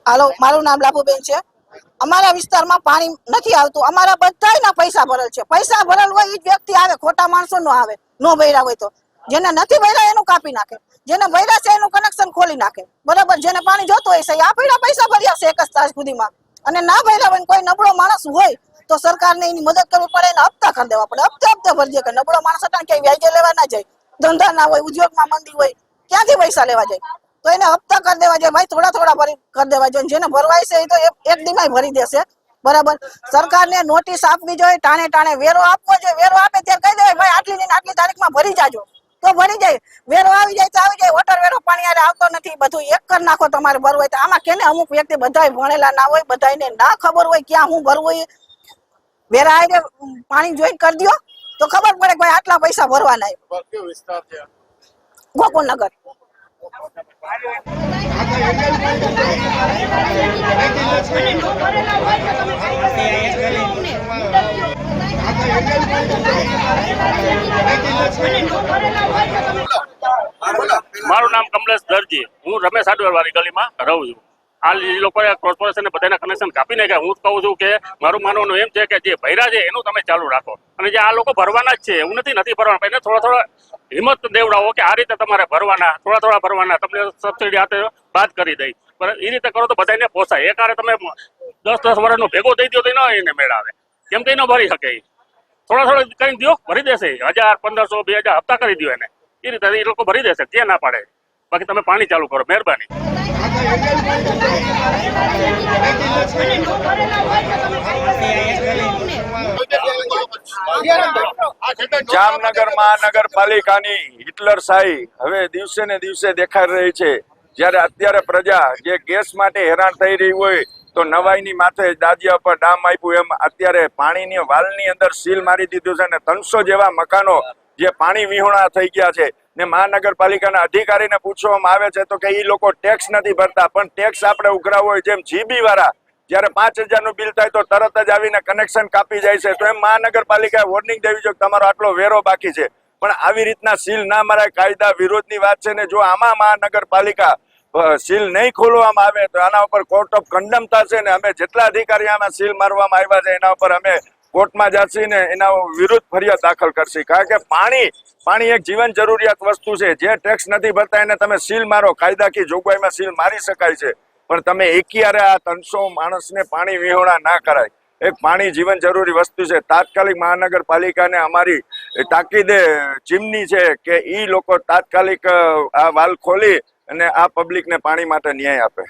હાલો, મારું નામ લાભુબેન છે। અમારા વિસ્તારમાં પાણી નથી આવતું। અમારા બધાયના પૈસા ભરેલ છે। પૈસા ભરેલ હોય એ જ વ્યક્તિ આવે, ખોટા માણસો નો આવે। નો ભર્યા હોય તો જેને નથી ભર્યા એનું કાપી નાખે, જેને ભર્યા છે એનું કનેક્શન ખોલી નાખે। બરાબર, જેને પાણી જોતું હોય છે આ પૈસા ભર્યા છે 1 તારીખ સુધીમાં, અને ના ભર્યા હોય કોઈ નબળો માણસ હોય તો સરકારને એની મદદ કરવી પડે, એને હપ્તા કરી દેવા પડે। હપ્તે ભરી દે કે નબળો માણસ હતા ક્યાંય વ્યાજે લેવા ના જાય, ધંધા ના હોય, ઉદ્યોગમાં મંદી હોય, ક્યાંથી પૈસા લેવા જાય? તો એને હપ્તા કરી દેવા જાય ભાઈ, થોડા ભરી કરી દેવા જોઈએ। જેને ભરવાય છે એ તો એક દીમાં ભરી દેશે। બરાબર, સરકારને નોટિસ આપવી જોઈએ, ટાણે વેરો આપવો જોઈએ। વેરો આપે ત્યારે કહી દેવાય ભાઈ આટલી ને આટલી તારીખમાં ભરી જાજો, તો ભરી જાય। વેરો આવી જાય તો આવી જાય, વોટર વેરો પાણી આરે આવતો નથી, બધું એક કરી નાખો તમારે ભરવું હોય તો। આમાં કેને અમુક વ્યક્તિ બધાય ભણેલા ના હોય, બધાને ના ખબર હોય ક્યાં હું ભરવું હોય। વેરા આરે પાણી જોઈ કરી દો તો ખબર પડે ભાઈ આટલા પૈસા ભરવાના। ગોકુળનગર। મારું નામ કમલેશ દરજી, હું રમેશ આડવાળવાળી ગલીમાં રહું છું। હાલ એ લોકોએ કોર્પોરેશને બધાના કનેક્શન કાપી નાખ્યા। હું કહું છું કે મારું માનવાનું એમ છે કે જે ભર્યા છે એનું તમે ચાલુ રાખો, અને જે આ લોકો ભરવાના જ છે એવું નથી ભરવાના, એને થોડા હિંમત દેવડાવો કે આ રીતે તમારે ભરવાના, થોડા ભરવાના, તમને સબસિડી આપે બાદ કરી દઈ, પણ એ રીતે કરો તો બધાને પોસાય। એક હારે તમે 10 વર્ષનો ભેગો દઈ દો તો એને મેળાવે, કેમ કે ન ભરી શકે। થોડા કઈ દો, ભરી દેશે। 1000, 1500, 2000 હપ્તા કરી દો એને, એ રીતે એ લોકો ભરી દેશે, કે ના પાડે। બાકી તમે પાણી ચાલુ કરો, મહેરબાની। જામનગર મહાનગરપાલિકાની હિટલરશાહી હવે દિવસે ને દિવસે દેખાઈ રહી છે। જ્યારે અત્યારે પ્રજા જે ગેસ માટે હેરાન થઈ રહી હોય તો નવાઈની માથે દાજિયા પર ડામ આપ્યું, એમ અત્યારે પાણીની વાલની અંદર સીલ મારી દીધું છે, અને 300 જેવા મકાનો જે પાણી વિહોણા થઈ ગયા છે। ને મહાનગરપાલિકાના અધિકારીને પૂછવામાં આવે છે તો કે એ લોકો ટેક્સ નથી ભરતા, પણ ટેક્સ આપણે ઉઘરાવો હોય જેમ જીબી વાળા જ્યારે 5000 નું બિલ થાય તો તરત જ આવીને કનેક્શન કાપી જાય છે, તો એમ મહાનગરપાલિકાએ વોર્નિંગ દેવી જોઈએ કે તમારો આટલો વેરો બાકી છે। પણ આવી રીતના સીલ ના મરાય, કાયદા વિરોધની વાત છે। ને જો આમાં મહાનગરપાલિકા સીલ નહીં ખોલવામાં આવે તો આના ઉપર કોર્ટ ઓફ કન્ડમ થશે, ને અમે જેટલા અધિકારી આમાં સીલ મારવામાં આવ્યા છે એના ઉપર અમે કોર્ટમાં જશે ને એના વિરુદ્ધ ફરિયાદ દાખલ કરશે। કારણ કે પાણી એક જીવન જરૂરિયાત વસ્તુ છે। જે ટેક્સ નથી ભરતા એને તમે સીલ મારો, કાયદાકીય જોગવાઈમાં સીલ મારી શકાય છે, પણ તમે એකිયારે આ 300 માણસને પાણી વિહોણા ના કરાય। એક પાણી જીવન જરૂરી વસ્તુ છે। તાત્કાલિક મહાનગરપાલિકાને અમારી તાકીદે ચીમની છે કે ઈ લોકો તાત્કાલિક આ વાલ ખોલી અને આ પબ્લિકને પાણી માટે ન્યાય આપે।